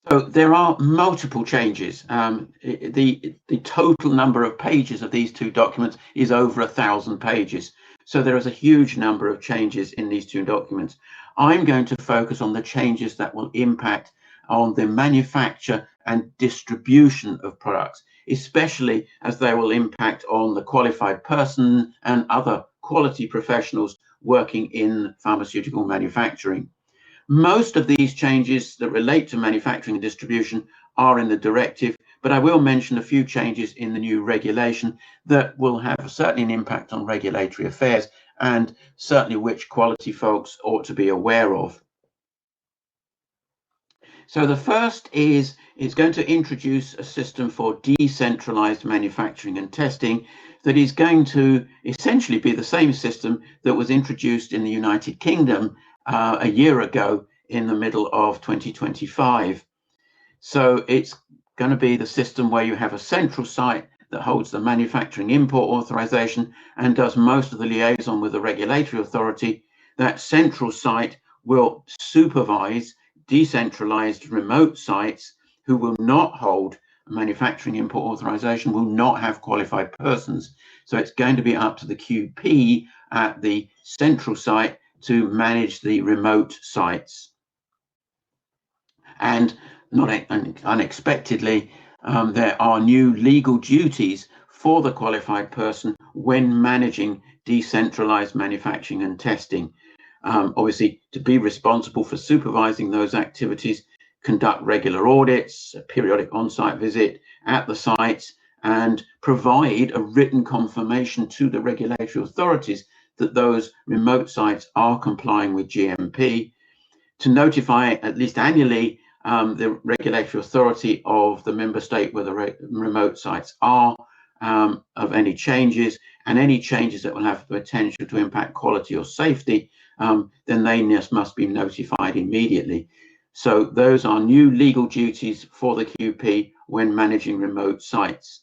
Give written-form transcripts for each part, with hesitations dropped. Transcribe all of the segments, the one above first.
So there are multiple changes. The total number of pages of these two documents is over 1,000 pages. So there is a huge number of changes in these two documents. I'm going to focus on the changes that will impact on the manufacture and distribution of products, especially as they will impact on the qualified person and other quality professionals working in pharmaceutical manufacturing. Most of these changes that relate to manufacturing and distribution are in the directive, but I will mention a few changes in the new regulation that will have certainly an impact on regulatory affairs and certainly which quality folks ought to be aware of. So the first is it's going to introduce a system for decentralized manufacturing and testing that is going to essentially be the same system that was introduced in the United Kingdom a year ago in the middle of 2025. So it's going to be the system where you have a central site that holds the manufacturing import authorization and does most of the liaison with the regulatory authority. That central site will supervise decentralized remote sites who will not hold manufacturing import authorization, will not have qualified persons. So it's going to be up to the QP at the central site to manage the remote sites. And not unexpectedly, there are new legal duties for the qualified person when managing decentralized manufacturing and testing. Obviously, to be responsible for supervising those activities, conduct regular audits, a periodic on-site visit at the sites, and provide a written confirmation to the regulatory authorities that those remote sites are complying with GMP, to notify at least annually the regulatory authority of the member state where the remote sites are, of any changes, and any changes that will have the potential to impact quality or safety, then they must be notified immediately. So those are new legal duties for the QP when managing remote sites.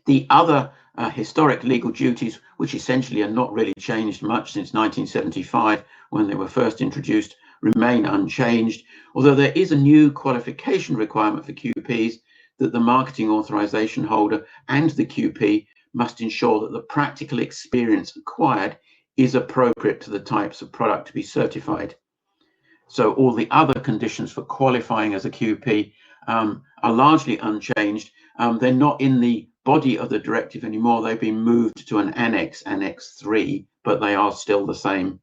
The other historic legal duties, which essentially are not really changed much since 1975 when they were first introduced, remain unchanged, although there is a new qualification requirement for QPs that the marketing authorization holder and the QP must ensure that the practical experience acquired is appropriate to the types of product to be certified. So all the other conditions for qualifying as a QP are largely unchanged. They're not in the body of the directive anymore. They've been moved to an annex, Annex 3, but they are still the same.